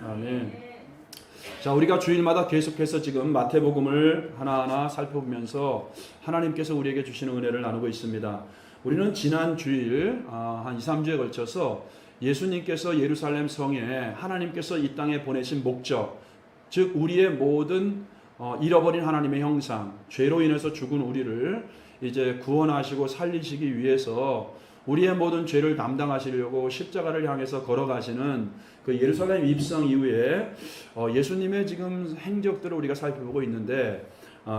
아멘. 자, 우리가 주일마다 계속해서 지금 마태복음을 하나하나 살펴보면서 하나님께서 우리에게 주시는 은혜를 나누고 있습니다. 우리는 지난 주일 한 2, 3주에 걸쳐서 예수님께서 예루살렘 성에 하나님께서 이 땅에 보내신 목적, 즉 우리의 모든 잃어버린 하나님의 형상, 죄로 인해서 죽은 우리를 이제 구원하시고 살리시기 위해서 우리의 모든 죄를 담당하시려고 십자가를 향해서 걸어가시는 그 예루살렘 입성 이후에 예수님의 지금 행적들을 우리가 살펴보고 있는데,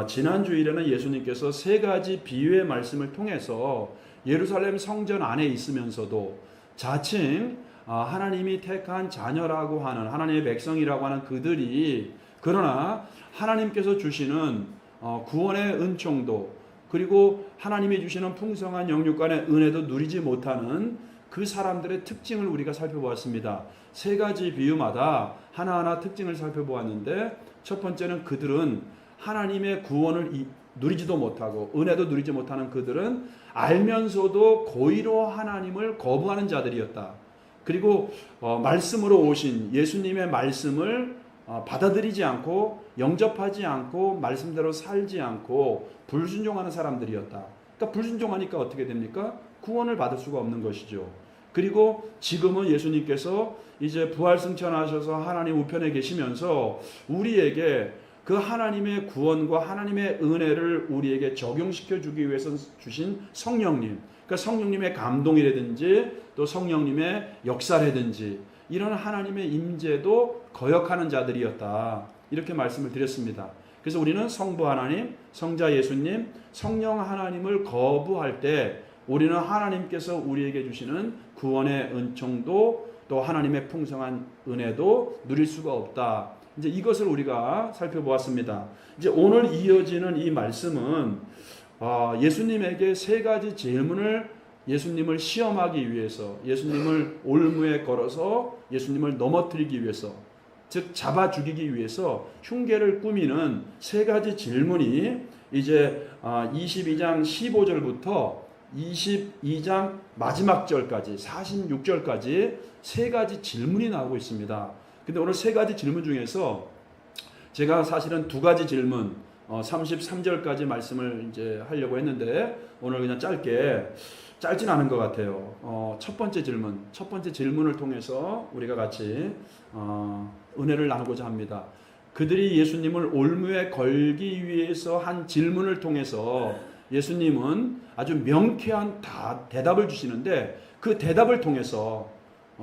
지난 주일에는 예수님께서 세 가지 비유의 말씀을 통해서 예루살렘 성전 안에 있으면서도 자칭 하나님이 택한 자녀라고 하는 하나님의 백성이라고 하는 그들이, 그러나 하나님께서 주시는 구원의 은총도, 그리고 하나님이 주시는 풍성한 영육간의 은혜도 누리지 못하는 그 사람들의 특징을 우리가 살펴보았습니다. 세 가지 비유마다 하나하나 특징을 살펴보았는데, 첫 번째는 그들은 하나님의 구원을 누리지도 못하고 은혜도 누리지 못하는 그들은 알면서도 고의로 하나님을 거부하는 자들이었다. 그리고 말씀으로 오신 예수님의 말씀을 받아들이지 않고 영접하지 않고 말씀대로 살지 않고 불순종하는 사람들이었다. 그러니까 불순종하니까 어떻게 됩니까? 구원을 받을 수가 없는 것이죠. 그리고 지금은 예수님께서 이제 부활승천하셔서 하나님 우편에 계시면서 우리에게 그 하나님의 구원과 하나님의 은혜를 우리에게 적용시켜 주기 위해서 주신 성령님, 그러니까 성령님의 감동이라든지 또 성령님의 역사라든지 이런 하나님의 임재도 거역하는 자들이었다. 이렇게 말씀을 드렸습니다. 그래서 우리는 성부 하나님, 성자 예수님, 성령 하나님을 거부할 때 우리는 하나님께서 우리에게 주시는 구원의 은총도 또 하나님의 풍성한 은혜도 누릴 수가 없다. 이제 이것을 우리가 살펴보았습니다. 이제 오늘 이어지는 이 말씀은 예수님에게 세 가지 질문을 예수님을 시험하기 위해서, 예수님을 올무에 걸어서 예수님을 넘어뜨리기 위해서, 즉 잡아 죽이기 위해서 흉계를 꾸미는 세 가지 질문이 이제 22장 15절부터 22장 마지막 절까지 46절까지 세 가지 질문이 나오고 있습니다. 근데 오늘 세 가지 질문 중에서 제가 사실은 두 가지 질문 33절까지 말씀을 이제 하려고 했는데 오늘 그냥 짧진 않은 것 같아요. 첫 번째 질문을 통해서 우리가 같이 은혜를 나누고자 합니다. 그들이 예수님을 올무에 걸기 위해서 한 질문을 통해서 예수님은 아주 명쾌한 대답을 주시는데, 그 대답을 통해서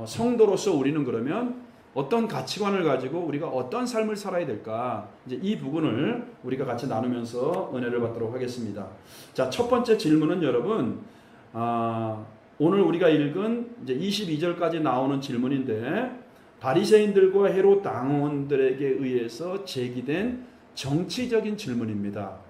성도로서 우리는 그러면 어떤 가치관을 가지고 우리가 어떤 삶을 살아야 될까, 이제 이 부분을 우리가 같이 나누면서 은혜를 받도록 하겠습니다. 자, 첫 번째 질문은 여러분, 오늘 우리가 읽은 이제 22절까지 나오는 질문인데, 바리새인들과 헤롯 당원들에게 의해서 제기된 정치적인 질문입니다.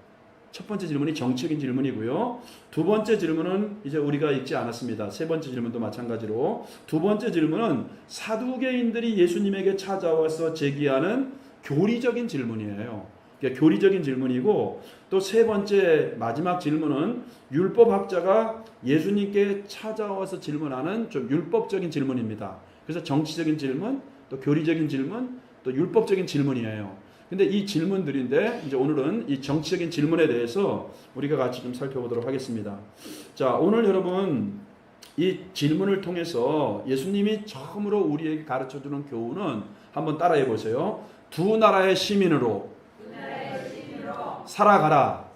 첫 번째 질문이 정치적인 질문이고요. 두 번째 질문은 이제 우리가 읽지 않았습니다. 세 번째 질문도 마찬가지로 두 번째 질문은 사두개인들이 예수님에게 찾아와서 제기하는 교리적인 질문이에요. 그러니까 교리적인 질문이고, 또 세 번째 마지막 질문은 율법학자가 예수님께 찾아와서 질문하는 좀 율법적인 질문입니다. 그래서 정치적인 질문, 또 교리적인 질문, 또 율법적인 질문이에요. 근데 이 질문들인데 이제 오늘은 이 정치적인 질문에 대해서 우리가 같이 좀 살펴보도록 하겠습니다. 자, 오늘 여러분 이 질문을 통해서 예수님이 처음으로 우리에게 가르쳐주는 교훈은 한번 따라해 보세요. 두 나라의 시민으로 살아가라.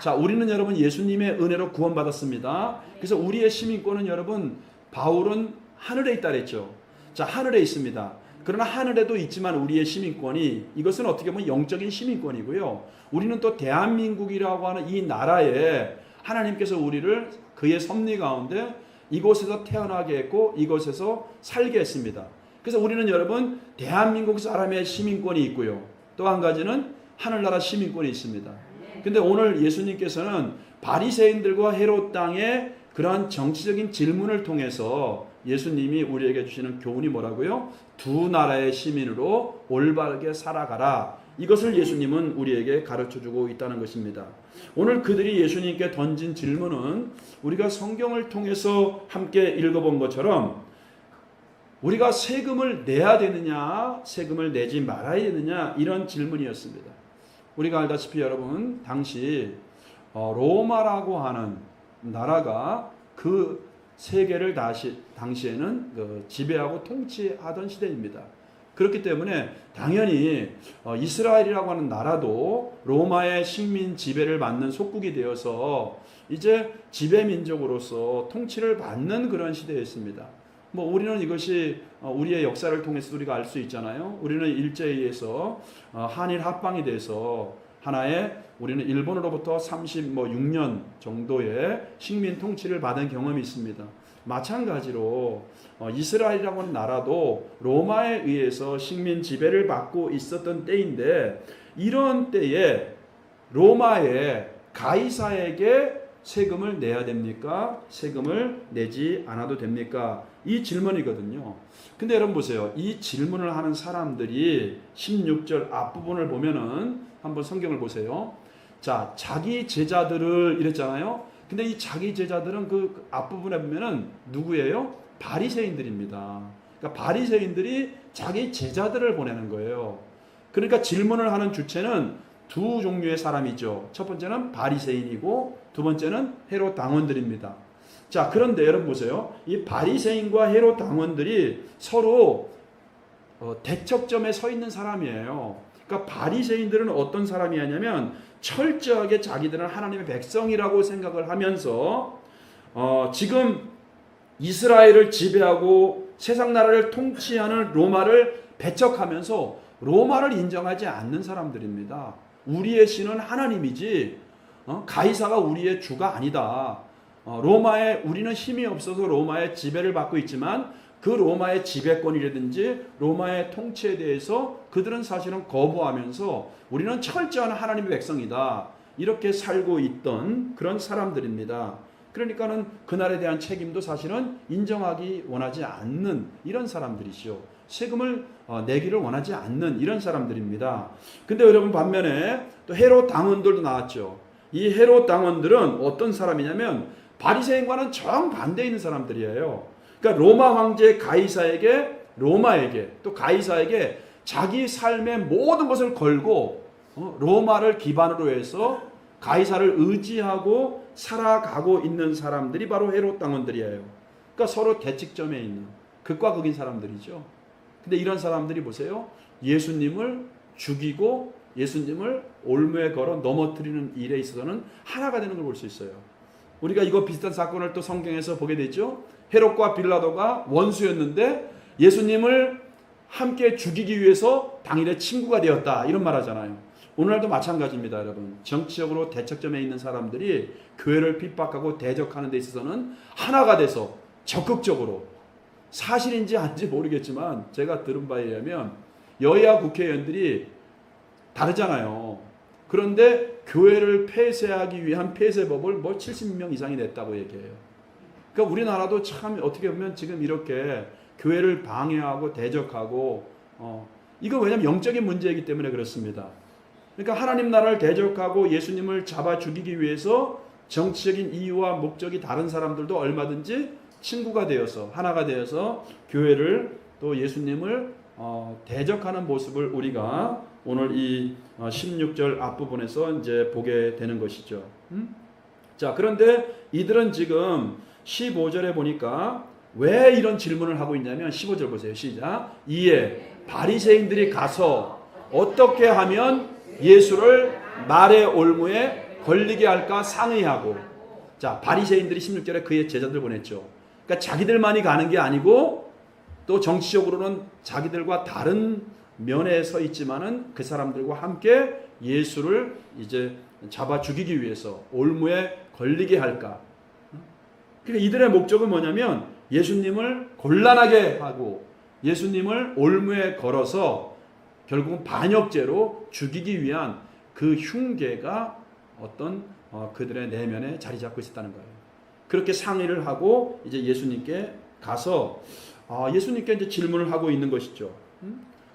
자, 우리는 여러분 예수님의 은혜로 구원받았습니다. 그래서 우리의 시민권은 여러분, 바울은 하늘에 있다 그랬죠. 자, 하늘에 있습니다. 그러나 하늘에도 있지만 우리의 시민권이, 이것은 어떻게 보면 영적인 시민권이고요. 우리는 또 대한민국이라고 하는 이 나라에 하나님께서 우리를 그의 섭리 가운데 이곳에서 태어나게 했고 이곳에서 살게 했습니다. 그래서 우리는 여러분 대한민국 사람의 시민권이 있고요. 또 한 가지는 하늘나라 시민권이 있습니다. 근데 오늘 예수님께서는 바리새인들과 헤롯 땅의 그러한 정치적인 질문을 통해서 예수님이 우리에게 주시는 교훈이 뭐라고요? 두 나라의 시민으로 올바르게 살아가라. 이것을 예수님은 우리에게 가르쳐주고 있다는 것입니다. 오늘 그들이 예수님께 던진 질문은 우리가 성경을 통해서 함께 읽어본 것처럼 우리가 세금을 내야 되느냐, 세금을 내지 말아야 되느냐, 이런 질문이었습니다. 우리가 알다시피 여러분, 당시 로마라고 하는 나라가 그 세계를 당시에는 지배하고 통치하던 시대입니다. 그렇기 때문에 당연히 이스라엘이라고 하는 나라도 로마의 식민 지배를 받는 속국이 되어서 이제 지배민족으로서 통치를 받는 그런 시대였습니다. 우리는 이것이 우리의 역사를 통해서 우리가 알 수 있잖아요. 우리는 일제에서 한일 합방이 돼서 하나의 우리는 일본으로부터 36년 정도의 식민 통치를 받은 경험이 있습니다. 마찬가지로 이스라엘이라고 하는 나라도 로마에 의해서 식민 지배를 받고 있었던 때인데, 이런 때에 로마의 가이사에게 세금을 내야 됩니까? 세금을 내지 않아도 됩니까? 이 질문이거든요. 근데 여러분 보세요. 이 질문을 하는 사람들이 16절 앞부분을 보면은 한번 성경을 보세요. 자, 자기 제자들을 이랬잖아요. 근데 이 자기 제자들은 그 앞부분에 보면은 누구예요? 바리새인들입니다. 그러니까 바리새인들이 자기 제자들을 보내는 거예요. 그러니까 질문을 하는 주체는 두 종류의 사람이죠. 첫 번째는 바리새인이고 두 번째는 헤롯 당원들입니다. 자, 그런데 여러분 보세요. 이 바리새인과 헤롯 당원들이 서로 대척점에 서 있는 사람이에요. 그러니까 바리새인들은 어떤 사람이었냐면 철저하게 자기들은 하나님의 백성이라고 생각을 하면서 지금 이스라엘을 지배하고 세상 나라를 통치하는 로마를 배척하면서 로마를 인정하지 않는 사람들입니다. 우리의 신은 하나님이지 가이사가 우리의 주가 아니다. 로마에 우리는 힘이 없어서 로마의 지배를 받고 있지만 그 로마의 지배권이라든지 로마의 통치에 대해서 그들은 사실은 거부하면서 우리는 철저한 하나님의 백성이다. 이렇게 살고 있던 그런 사람들입니다. 그러니까는 그날에 대한 책임도 사실은 인정하기 원하지 않는 이런 사람들이시오. 세금을 내기를 원하지 않는 이런 사람들입니다. 근데 여러분 반면에 또 헤롯 당원들도 나왔죠. 이 헤롯 당원들은 어떤 사람이냐면 바리새인과는 정반대에 있는 사람들이에요. 그러니까 로마 황제 가이사에게 로마에게 또 가이사에게 자기 삶의 모든 것을 걸고 로마를 기반으로 해서 가이사를 의지하고 살아가고 있는 사람들이 바로 헤롯 당원들이에요. 그러니까 서로 대칭점에 있는 극과 극인 사람들이죠. 근데 이런 사람들이 보세요. 예수님을 죽이고 예수님을 올무에 걸어 넘어뜨리는 일에 있어서는 하나가 되는 걸 볼 수 있어요. 우리가 이거 비슷한 사건을 또 성경에서 보게 되죠. 헤롯과 빌라도가 원수였는데 예수님을 함께 죽이기 위해서 당일에 친구가 되었다. 이런 말 하잖아요. 오늘날도 마찬가지입니다, 여러분. 정치적으로 대척점에 있는 사람들이 교회를 핍박하고 대적하는 데 있어서는 하나가 돼서 적극적으로, 사실인지 아닌지 모르겠지만 제가 들은 바에 의하면 여야 국회의원들이 다르잖아요. 그런데 교회를 폐쇄하기 위한 폐쇄법을 70명 이상이 냈다고 얘기해요. 그러니까 우리나라도 참 어떻게 보면 지금 이렇게 교회를 방해하고 대적하고 이거 왜냐면 영적인 문제이기 때문에 그렇습니다. 그러니까 하나님 나라를 대적하고 예수님을 잡아 죽이기 위해서 정치적인 이유와 목적이 다른 사람들도 얼마든지 친구가 되어서 하나가 되어서 교회를 또 예수님을 대적하는 모습을 우리가 오늘 이 16절 앞부분에서 이제 보게 되는 것이죠. 자, 그런데 이들은 지금 15절에 보니까 왜 이런 질문을 하고 있냐면 15절 보세요. 시작. 이에 바리새인들이 가서 어떻게 하면 예수를 말의 올무에 걸리게 할까 상의하고. 자, 바리새인들이 16절에 그의 제자들 보냈죠. 그러니까 자기들만이 가는 게 아니고 또 정치적으로는 자기들과 다른 면에 서 있지만은 그 사람들과 함께 예수를 이제 잡아 죽이기 위해서 올무에 걸리게 할까. 그러니까 이들의 목적은 뭐냐면 예수님을 곤란하게 하고 예수님을 올무에 걸어서 결국은 반역죄로 죽이기 위한 그 흉계가 어떤 그들의 내면에 자리 잡고 있었다는 거예요. 그렇게 상의를 하고 이제 예수님께 가서 예수님께 이제 질문을 하고 있는 것이죠.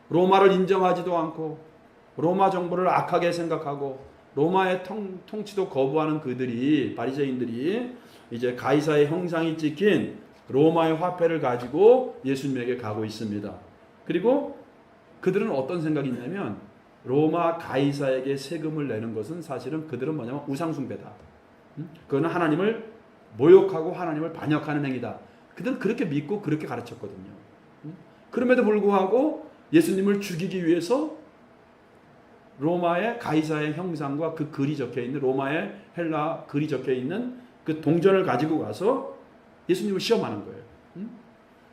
로마를 인정하지도 않고 로마 정부를 악하게 생각하고 로마의 통치도 거부하는 그들이 바리새인들이 이제 가이사의 형상이 찍힌 로마의 화폐를 가지고 예수님에게 가고 있습니다. 그리고 그들은 어떤 생각이 있냐면 로마 가이사에게 세금을 내는 것은 사실은 그들은 뭐냐면 우상숭배다. 그거는 하나님을 모욕하고 하나님을 반역하는 행위다. 그들은 그렇게 믿고 그렇게 가르쳤거든요. 그럼에도 불구하고 예수님을 죽이기 위해서 로마의 가이사의 형상과 그 글이 적혀 있는 로마의 헬라 글이 적혀 있는 그 동전을 가지고 가서 예수님을 시험하는 거예요.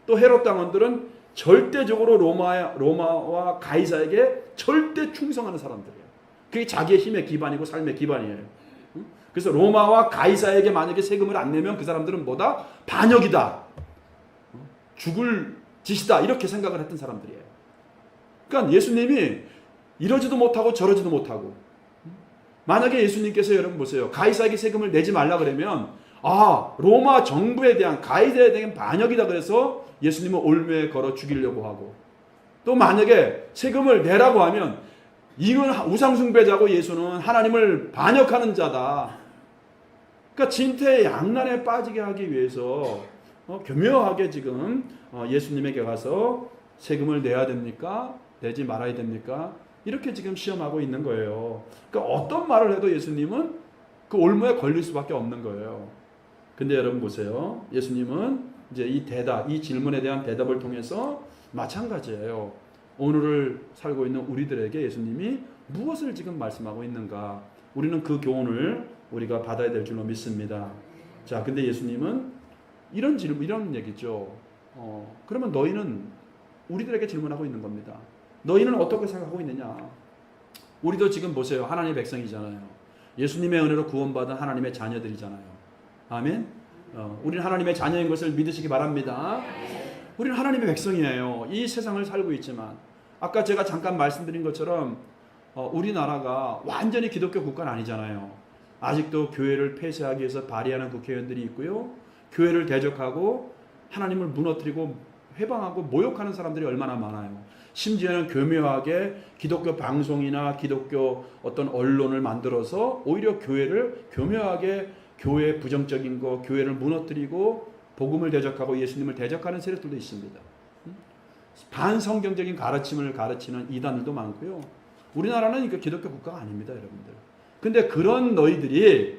또 헤롯 당원들은 절대적으로 로마와 가이사에게 절대 충성하는 사람들이에요. 그게 자기의 힘의 기반이고 삶의 기반이에요. 그래서 로마와 가이사에게 만약에 세금을 안 내면 그 사람들은 뭐다? 반역이다. 죽을 짓이다. 이렇게 생각을 했던 사람들이에요. 그러니까 예수님이 이러지도 못하고 저러지도 못하고, 만약에 예수님께서 여러분 보세요. 가이사에게 세금을 내지 말라 그러면 로마 정부에 대한 가이사에 대한 반역이다 그래서 예수님은 올무에 걸어 죽이려고 하고, 또 만약에 세금을 내라고 하면 이건 우상숭배자고 예수는 하나님을 반역하는 자다. 그러니까 진퇴양난에 빠지게 하기 위해서 교묘하게 지금 예수님에게 가서 세금을 내야 됩니까? 내지 말아야 됩니까? 이렇게 지금 시험하고 있는 거예요. 그러니까 어떤 말을 해도 예수님은 그 올무에 걸릴 수밖에 없는 거예요. 근데 여러분 보세요. 예수님은 이제 이 질문에 대한 대답을 통해서 마찬가지예요. 오늘을 살고 있는 우리들에게 예수님이 무엇을 지금 말씀하고 있는가? 우리는 그 교훈을 우리가 받아야 될 줄로 믿습니다. 자, 근데 예수님은 이런 얘기죠. 그러면 너희는 우리들에게 질문하고 있는 겁니다. 너희는 어떻게 생각하고 있느냐? 우리도 지금 보세요. 하나님의 백성이잖아요. 예수님의 은혜로 구원받은 하나님의 자녀들이잖아요. 아멘? 우리는 하나님의 자녀인 것을 믿으시기 바랍니다. 우리는 하나님의 백성이에요. 이 세상을 살고 있지만 아까 제가 잠깐 말씀드린 것처럼 우리나라가 완전히 기독교 국가는 아니잖아요. 아직도 교회를 폐쇄하기 위해서 발의하는 국회의원들이 있고요. 교회를 대적하고 하나님을 무너뜨리고 회방하고 모욕하는 사람들이 얼마나 많아요. 심지어는 교묘하게 기독교 방송이나 기독교 어떤 언론을 만들어서 오히려 교회를 교묘하게 교회 부정적인 거, 교회를 무너뜨리고 복음을 대적하고 예수님을 대적하는 세력들도 있습니다. 반성경적인 가르침을 가르치는 이단들도 많고요. 우리나라는 기독교 국가가 아닙니다, 여러분들. 근데 그런 너희들이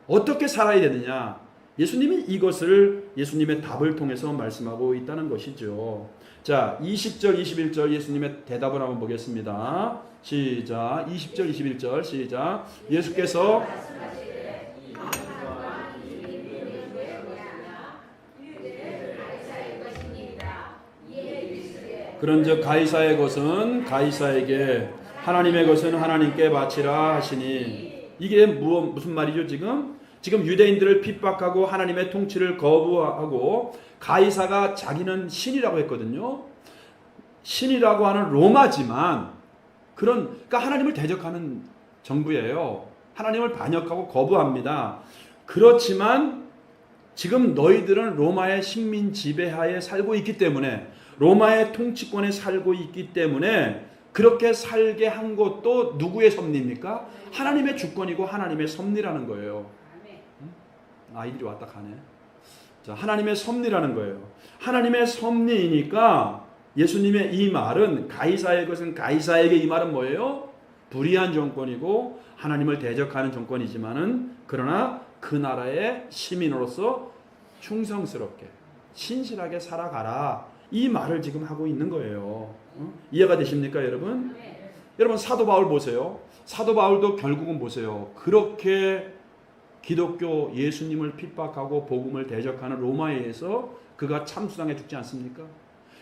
어떻게 살아야 되느냐? 예수님이 이것을 예수님의 답을 통해서 말씀하고 있다는 것이죠. 자, 20절, 21절 예수님의 대답을 한번 보겠습니다. 시작. 20절, 21절 시작. 예수께서 그런즉 가이사의 것은 가이사에게, 하나님의 것은 하나님께 바치라 하시니. 이게 무슨 말이죠? 지금 유대인들을 핍박하고 하나님의 통치를 거부하고 가이사가 자기는 신이라고 했거든요. 신이라고 하는 로마지만 그러니까 하나님을 대적하는 정부예요. 하나님을 반역하고 거부합니다. 그렇지만 지금 너희들은 로마의 식민 지배하에 살고 있기 때문에, 로마의 통치권에 살고 있기 때문에 그렇게 살게 한 것도 누구의 섭리입니까? 하나님의 주권이고 하나님의 섭리라는 거예요. 아이들이 왔다 가네. 자, 하나님의 섭리라는 거예요. 하나님의 섭리이니까 예수님의 이 말은 가이사의 것은 가이사에게, 이 말은 뭐예요? 불의한 정권이고 하나님을 대적하는 정권이지만은 그러나 그 나라의 시민으로서 충성스럽게 신실하게 살아가라. 이 말을 지금 하고 있는 거예요. 이해가 되십니까, 여러분? 여러분 사도 바울 보세요. 사도 바울도 결국은 보세요. 그렇게 기독교 예수님을 핍박하고 복음을 대적하는 로마에 의해서 그가 참수당해 죽지 않습니까?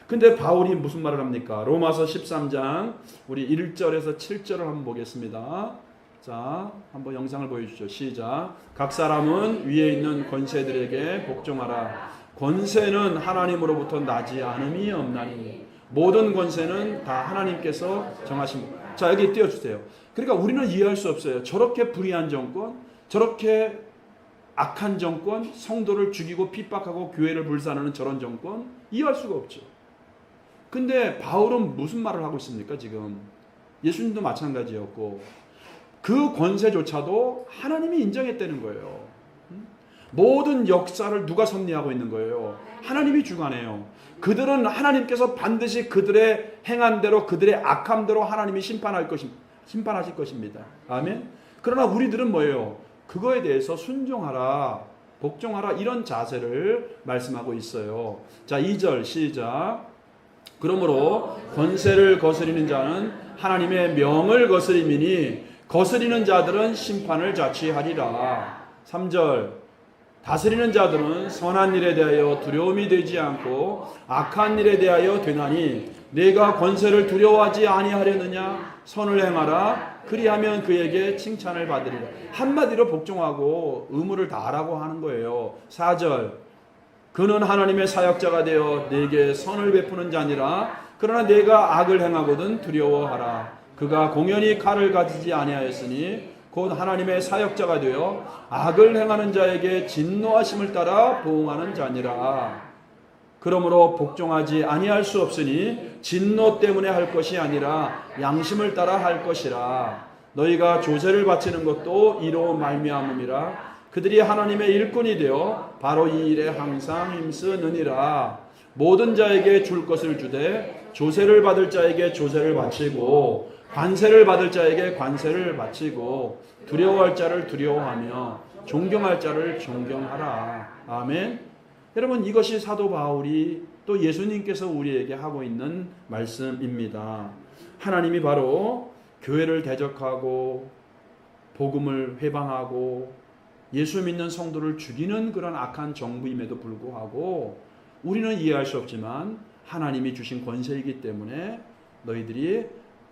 근데 바울이 무슨 말을 합니까? 로마서 13장 우리 1절에서 7절을 한번 보겠습니다. 자, 한번 영상을 보여주시죠. 시작. 각 사람은 위에 있는 권세들에게 복종하라. 권세는 하나님으로부터 나지 않음이 없나니 모든 권세는 다 하나님께서 정하신. 자, 여기 띄워주세요. 그러니까 우리는 이해할 수 없어요. 저렇게 불의한 정권, 저렇게 악한 정권, 성도를 죽이고 핍박하고 교회를 불살하는 저런 정권 이해할 수가 없죠. 근데 바울은 무슨 말을 하고 있습니까? 지금 예수님도 마찬가지였고 그 권세조차도 하나님이 인정했다는 거예요. 모든 역사를 누가 섭리하고 있는 거예요? 하나님이 주관해요. 그들은 하나님께서 반드시 그들의 행한 대로 그들의 악함대로 하나님이 심판하실 것입니다. 아멘. 그러나 우리들은 뭐예요? 그거에 대해서 순종하라, 복종하라, 이런 자세를 말씀하고 있어요. 자, 2절 시작. 그러므로 권세를 거스리는 자는 하나님의 명을 거스림이니 거스리는 자들은 심판을 자취하리라. 3절. 다스리는 자들은 선한 일에 대하여 두려움이 되지 않고 악한 일에 대하여 되나니 내가 권세를 두려워하지 아니하려느냐? 선을 행하라. 그리하면 그에게 칭찬을 받으리라. 한마디로 복종하고 의무를 다하라고 하는 거예요. 4절. 그는 하나님의 사역자가 되어 내게 선을 베푸는 자니라. 그러나 내가 악을 행하거든 두려워하라. 그가 공연히 칼을 가지지 아니하였으니 곧 하나님의 사역자가 되어 악을 행하는 자에게 진노하심을 따라 보응하는 자니라. 그러므로 복종하지 아니할 수 없으니 진노 때문에 할 것이 아니라 양심을 따라 할 것이라. 너희가 조세를 바치는 것도 이로 말미암음이라. 그들이 하나님의 일꾼이 되어 바로 이 일에 항상 힘쓰느니라. 모든 자에게 줄 것을 주되 조세를 받을 자에게 조세를 바치고 관세를 받을 자에게 관세를 바치고 두려워할 자를 두려워하며 존경할 자를 존경하라. 아멘. 여러분, 이것이 사도 바울이 또 예수님께서 우리에게 하고 있는 말씀입니다. 하나님이 바로 교회를 대적하고 복음을 회방하고 예수 믿는 성도를 죽이는 그런 악한 정부임에도 불구하고 우리는 이해할 수 없지만 하나님이 주신 권세이기 때문에 너희들이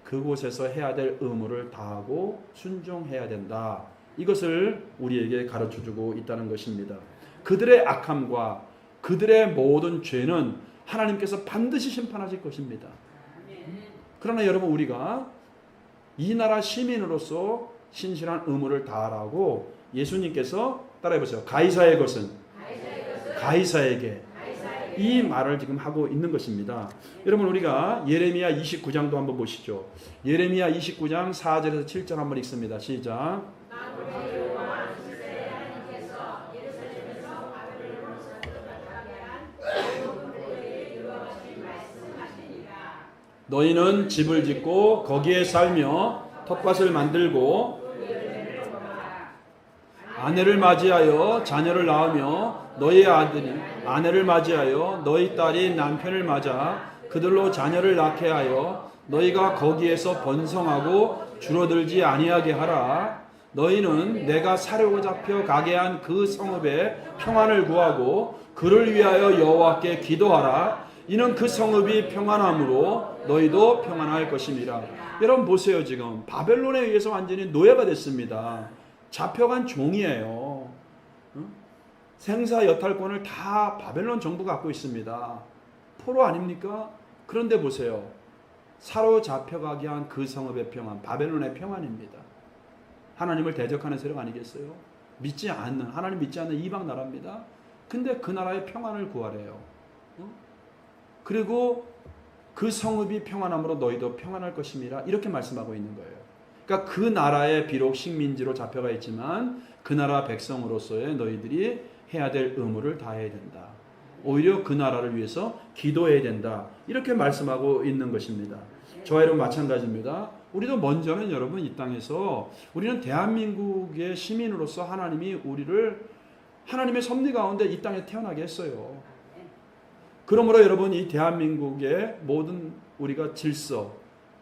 그곳에서 해야 될 의무를 다하고 순종해야 된다. 이것을 우리에게 가르쳐주고 있다는 것입니다. 그들의 악함과 그들의 모든 죄는 하나님께서 반드시 심판하실 것입니다. 그러나 여러분, 우리가 이 나라 시민으로서 신실한 의무를 다하라고 예수님께서 따라해보세요. 가이사의 것은 가이사에게, 이 말을 지금 하고 있는 것입니다. 여러분, 우리가 예레미야 29장도 한번 보시죠. 예레미야 29장 4절에서 7절 한번 읽습니다. 시작. 너희는 집을 짓고 거기에 살며 텃밭을 만들고 아내를 맞이하여 자녀를 낳으며 너희 아들이 아내를 맞이하여 너희 딸이 남편을 맞아 그들로 자녀를 낳게 하여 너희가 거기에서 번성하고 줄어들지 아니하게 하라. 너희는 내가 사려고 잡혀 가게 한 그 성읍에 평안을 구하고 그를 위하여 여호와께 기도하라. 이는 그 성읍이 평안함으로 너희도 평안할 것임이라. 여러분 보세요. 지금 바벨론에 의해서 완전히 노예가 됐습니다. 잡혀간 종이에요. 생사 여탈권을 다 바벨론 정부가 갖고 있습니다. 포로 아닙니까? 그런데 보세요. 사로잡혀가게 한 그 성읍의 평안, 바벨론의 평안입니다. 하나님을 대적하는 세력 아니겠어요? 하나님 믿지 않는 이방 나라입니다. 근데 그 나라의 평안을 구하래요. 그리고 그 성읍이 평안함으로 너희도 평안할 것임이라, 이렇게 말씀하고 있는 거예요. 그러니까 그 나라에 비록 식민지로 잡혀가 있지만 그 나라 백성으로서의 너희들이 해야 될 의무를 다해야 된다. 오히려 그 나라를 위해서 기도해야 된다. 이렇게 말씀하고 있는 것입니다. 저와 여러분 마찬가지입니다. 우리도 먼저는 여러분 이 땅에서 우리는 대한민국의 시민으로서 하나님이 우리를 하나님의 섭리 가운데 이 땅에 태어나게 했어요. 그러므로 여러분 이 대한민국의 모든 우리가 질서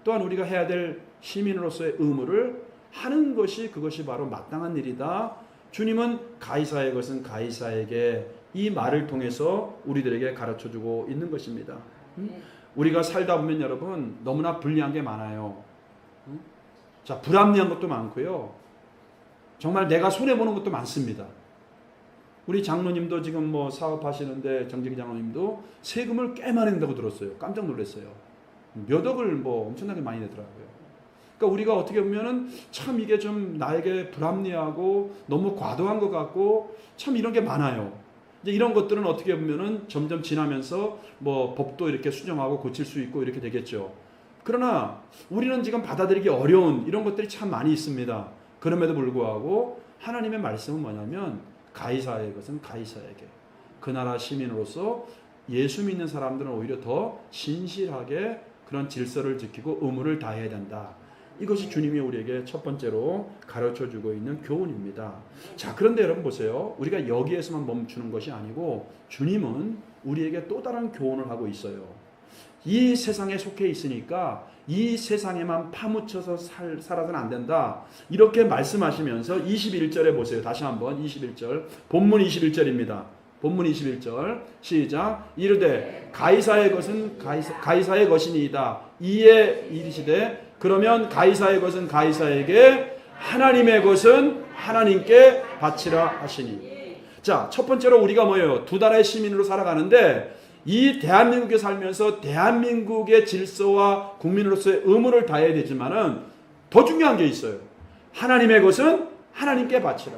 또한 우리가 해야 될 시민으로서의 의무를 하는 것이 그것이 바로 마땅한 일이다. 주님은 가이사의 것은 가이사에게, 이 말을 통해서 우리들에게 가르쳐주고 있는 것입니다. 우리가 살다 보면 여러분 너무나 불리한 게 많아요. 자, 불합리한 것도 많고요. 정말 내가 손해보는 것도 많습니다. 우리 장로님도 지금 뭐 사업하시는데 정직희 장로님도 세금을 꽤 많이 낸다고 들었어요. 깜짝 놀랐어요. 몇 억을 뭐 엄청나게 많이 내더라고요. 그러니까 우리가 어떻게 보면은 참 이게 좀 나에게 불합리하고 너무 과도한 것 같고 참 이런 게 많아요. 이제 이런 것들은 어떻게 보면은 점점 지나면서 뭐 법도 이렇게 수정하고 고칠 수 있고 이렇게 되겠죠. 그러나 우리는 지금 받아들이기 어려운 이런 것들이 참 많이 있습니다. 그럼에도 불구하고 하나님의 말씀은 뭐냐면 가이사의 것은 가이사에게. 그 나라 시민으로서 예수 믿는 사람들은 오히려 더 신실하게 그런 질서를 지키고 의무를 다해야 된다. 이것이 주님이 우리에게 첫 번째로 가르쳐주고 있는 교훈입니다. 자, 그런데 여러분 보세요. 우리가 여기에서만 멈추는 것이 아니고 주님은 우리에게 또 다른 교훈을 하고 있어요. 이 세상에 속해 있으니까 이 세상에만 파묻혀서 살아서는 안 된다. 이렇게 말씀하시면서 21절에 보세요. 다시 한번 21절. 본문 21절입니다. 본문 21절 시작. 이르되 가이사의 것은 가이사의 것이니이다. 이에 이르시되 그러면 가이사의 것은 가이사에게 하나님의 것은 하나님께 바치라 하시니. 자, 첫 번째로 우리가 뭐예요? 두 나라의 시민으로 살아가는데 이 대한민국에 살면서 대한민국의 질서와 국민으로서의 의무를 다해야 되지만은 더 중요한 게 있어요. 하나님의 것은 하나님께 바치라.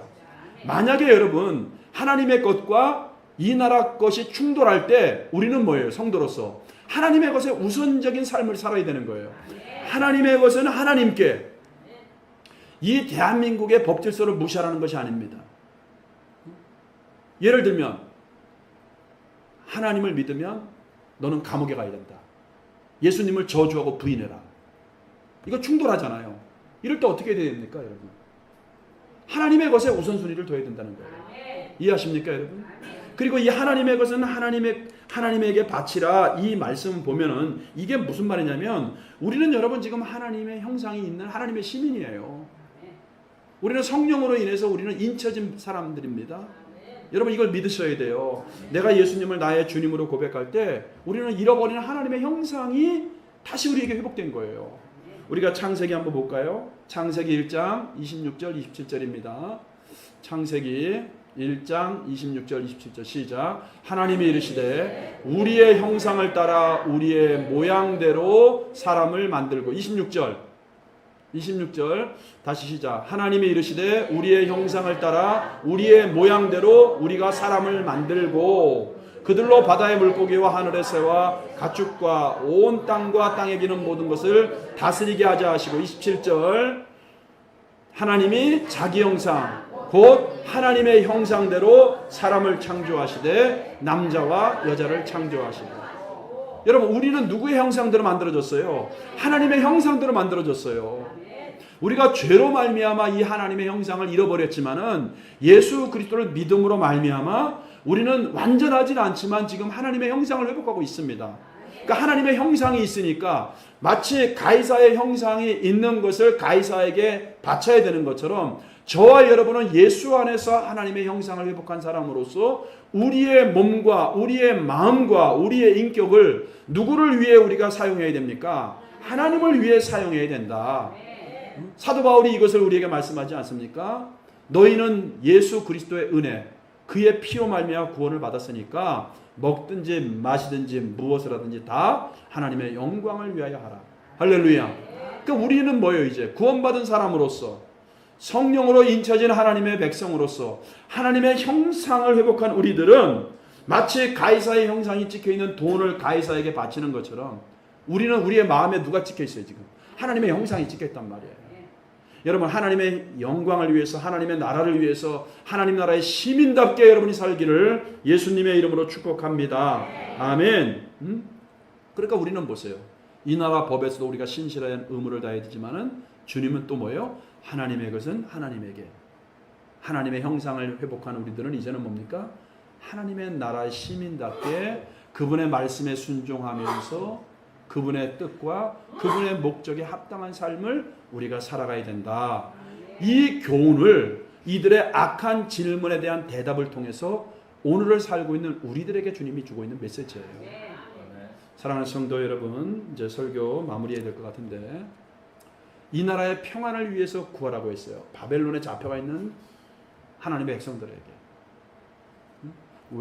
만약에 여러분 하나님의 것과 이 나라 것이 충돌할 때 우리는 뭐예요? 성도로서 하나님의 것에 우선적인 삶을 살아야 되는 거예요. 하나님의 것은 하나님께. 이 대한민국의 법질서를 무시하라는 것이 아닙니다. 예를 들면 하나님을 믿으면 너는 감옥에 가야 된다. 예수님을 저주하고 부인해라. 이거 충돌하잖아요. 이럴 때 어떻게 해야 됩니까, 여러분? 하나님의 것에 우선순위를 둬야 된다는 거예요. 이해하십니까, 여러분? 그리고 이 하나님의 것은 하나님에게 바치라. 이 말씀 보면은 이게 무슨 말이냐면 우리는 여러분 지금 하나님의 형상이 있는 하나님의 시민이에요. 우리는 성령으로 인해서 우리는 인쳐진 사람들입니다. 여러분 이걸 믿으셔야 돼요. 내가 예수님을 나의 주님으로 고백할 때 우리는 잃어버린 하나님의 형상이 다시 우리에게 회복된 거예요. 우리가 창세기 한번 볼까요? 창세기 1장 26절 27절입니다. 창세기 1장 26절 27절 시작. 하나님이 이르시되 우리의 형상을 따라 우리의 모양대로 사람을 만들고. 26절 다시 시작. 하나님이 이르시되 우리의 형상을 따라 우리의 모양대로 우리가 사람을 만들고 그들로 바다의 물고기와 하늘의 새와 가축과 온 땅과 땅에 기는 모든 것을 다스리게 하자 하시고. 27절 하나님이 자기 형상 곧 하나님의 형상대로 사람을 창조하시되 남자와 여자를 창조하시고. 여러분 우리는 누구의 형상대로 만들어졌어요? 하나님의 형상대로 만들어졌어요. 우리가 죄로 말미암아 이 하나님의 형상을 잃어버렸지만은 예수 그리스도를 믿음으로 말미암아 우리는 완전하진 않지만 지금 하나님의 형상을 회복하고 있습니다. 그러니까 하나님의 형상이 있으니까 마치 가이사의 형상이 있는 것을 가이사에게 바쳐야 되는 것처럼 저와 여러분은 예수 안에서 하나님의 형상을 회복한 사람으로서 우리의 몸과 우리의 마음과 우리의 인격을 누구를 위해 우리가 사용해야 됩니까? 하나님을 위해 사용해야 된다. 사도 바울이 이것을 우리에게 말씀하지 않습니까? 너희는 예수 그리스도의 은혜 그의 피로 말미암아 구원을 받았으니까 먹든지 마시든지 무엇을 하든지 다 하나님의 영광을 위하여 하라. 할렐루야. 그러니까 우리는 뭐예요? 이제 구원받은 사람으로서 성령으로 인쳐진 하나님의 백성으로서 하나님의 형상을 회복한 우리들은 마치 가이사의 형상이 찍혀있는 돈을 가이사에게 바치는 것처럼 우리는 우리의 마음에 누가 찍혀있어요? 지금 하나님의 형상이 찍혀있단 말이에요. 여러분 하나님의 영광을 위해서 하나님의 나라를 위해서 하나님 나라의 시민답게 여러분이 살기를 예수님의 이름으로 축복합니다. 아멘. 그러니까 우리는 보세요. 이 나라 법에서도 우리가 신실한 의무를 다해야 되지만은 주님은 또 뭐예요? 하나님의 것은 하나님에게. 하나님의 형상을 회복한 우리들은 이제는 뭡니까? 하나님의 나라의 시민답게 그분의 말씀에 순종하면서 그분의 뜻과 그분의 목적에 합당한 삶을 우리가 살아가야 된다. 이 교훈을 이들의 악한 질문에 대한 대답을 통해서 오늘을 살고 있는 우리들에게 주님이 주고 있는 메시지예요. 사랑하는 성도 여러분, 이제 설교 마무리해야 될 것 같은데 이 나라의 평안을 위해서 구하라고 했어요. 바벨론에 잡혀가 있는 하나님의 백성들에게.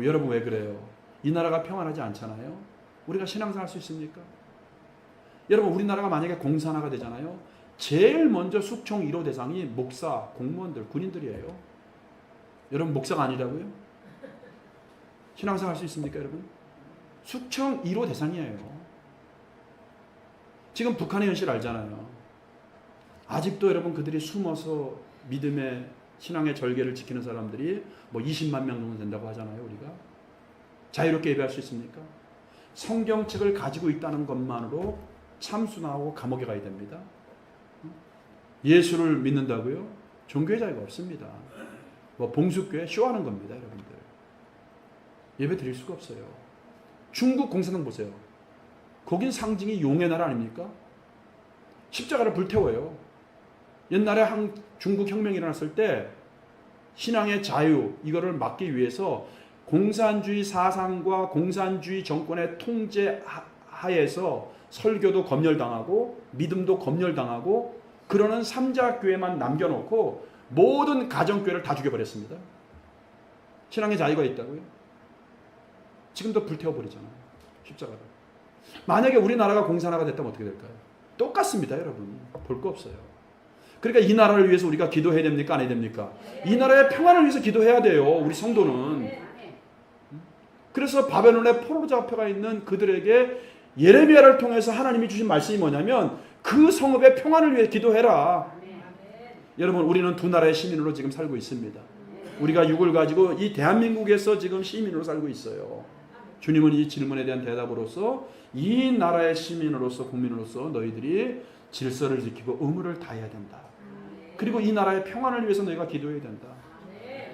여러분 왜 그래요? 이 나라가 평안하지 않잖아요. 우리가 신앙생활 할 수 있습니까? 여러분 우리나라가 만약에 공산화가 되잖아요. 제일 먼저 숙청 1호 대상이 목사, 공무원들, 군인들이에요. 여러분 목사가 아니라고요? 신앙생활 할 수 있습니까 여러분? 숙청 1호 대상이에요. 지금 북한의 현실 알잖아요. 아직도 여러분 그들이 숨어서 믿음의 신앙의 절개를 지키는 사람들이 뭐 20만 명 정도 된다고 하잖아요. 우리가 자유롭게 예배할 수 있습니까? 성경책을 가지고 있다는 것만으로 참수나하고 감옥에 가야 됩니다. 예수를 믿는다고요? 종교의 자유가 없습니다. 뭐 봉숙교회 쇼하는 겁니다, 여러분들. 예배 드릴 수가 없어요. 중국 공산당 보세요. 거긴 상징이 용의 나라 아닙니까? 십자가를 불태워요. 옛날에 중국 혁명이 일어났을 때 신앙의 자유 이거를 막기 위해서 공산주의 사상과 공산주의 정권의 통제 하에서 설교도 검열당하고 믿음도 검열당하고 그러는 삼자교회만 남겨놓고 모든 가정교회를 다 죽여버렸습니다. 신앙의 자유가 있다고요? 지금도 불태워버리잖아요. 십자가를. 만약에 우리나라가 공산화가 됐다면 어떻게 될까요? 똑같습니다, 여러분. 볼 거 없어요. 그러니까 이 나라를 위해서 우리가 기도해야 됩니까? 안 해야 됩니까? 이 나라의 평안을 위해서 기도해야 돼요. 우리 성도는. 그래서 바벨론의 포로 잡혀가 있는 그들에게 예레미야를 통해서 하나님이 주신 말씀이 뭐냐면 그 성읍의 평안을 위해 기도해라. 여러분, 우리는 두 나라의 시민으로 지금 살고 있습니다. 우리가 육을 가지고 이 대한민국에서 지금 시민으로 살고 있어요. 주님은 이 질문에 대한 대답으로서 이 나라의 시민으로서 국민으로서 너희들이 질서를 지키고 의무를 다해야 된다. 그리고 이 나라의 평안을 위해서 너희가 기도해야 된다.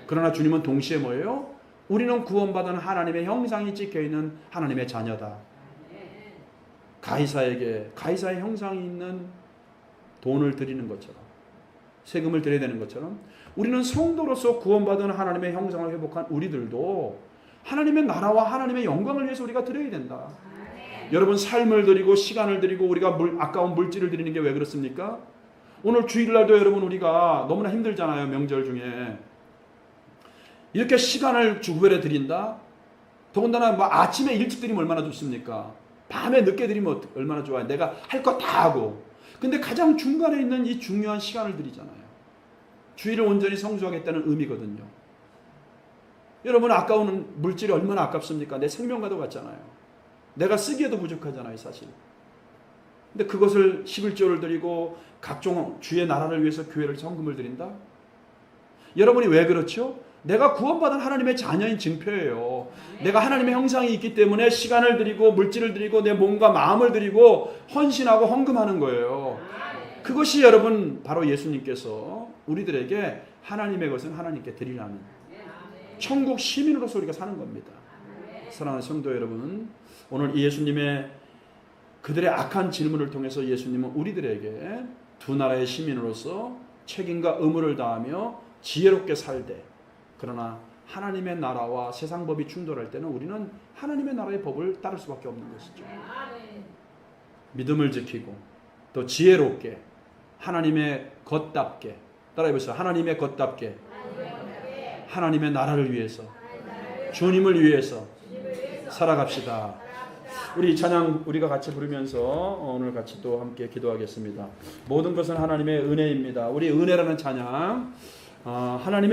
그러나 주님은 동시에 뭐예요? 우리는 구원받은 하나님의 형상이 찍혀있는 하나님의 자녀다. 가이사의 형상이 있는 돈을 드리는 것처럼 세금을 드려야 되는 것처럼 우리는 성도로서 구원받은 하나님의 형상을 회복한 우리들도 하나님의 나라와 하나님의 영광을 위해서 우리가 드려야 된다. 여러분, 삶을 드리고 시간을 드리고 우리가 아까운 물질을 드리는 게 왜 그렇습니까? 오늘 주일날도 여러분 우리가 너무나 힘들잖아요. 명절 중에 이렇게 시간을 구별해 드린다. 더군다나 뭐 아침에 일찍 드리면 얼마나 좋습니까? 밤에 늦게 드리면 얼마나 좋아요. 내가 할 거 다 하고. 근데 가장 중간에 있는 이 중요한 시간을 드리잖아요. 주일을 온전히 성수하겠다는 의미거든요. 여러분, 아까운 물질이 얼마나 아깝습니까? 내 생명과도 같잖아요. 내가 쓰기에도 부족하잖아요, 사실. 근데 그것을 11조를 드리고 각종 주의 나라를 위해서 교회를 헌금을 드린다? 여러분이 왜 그렇죠? 내가 구원받은 하나님의 자녀인 증표예요. 내가 하나님의 형상이 있기 때문에 시간을 드리고 물질을 드리고 내 몸과 마음을 드리고 헌신하고 헌금하는 거예요. 그것이 여러분 바로 예수님께서 우리들에게 하나님의 것은 하나님께 드리라는 천국 시민으로서 우리가 사는 겁니다. 사랑하는 성도 여러분, 오늘 예수님의 그들의 악한 질문을 통해서 예수님은 우리들에게 두 나라의 시민으로서 책임과 의무를 다하며 지혜롭게 살되, 그러나 하나님의 나라와 세상 법이 충돌할 때는 우리는 하나님의 나라의 법을 따를 수밖에 없는 것이죠. 믿음을 지키고 또 지혜롭게 하나님의 것답게, 따라해보세요. 하나님의 것답게, 하나님의 나라를 위해서, 주님을 위해서 살아갑시다. 우리 찬양 우리가 같이 부르면서 오늘 같이 또 함께 기도하겠습니다. 모든 것은 하나님의 은혜입니다. 우리 은혜라는 찬양, 하나님의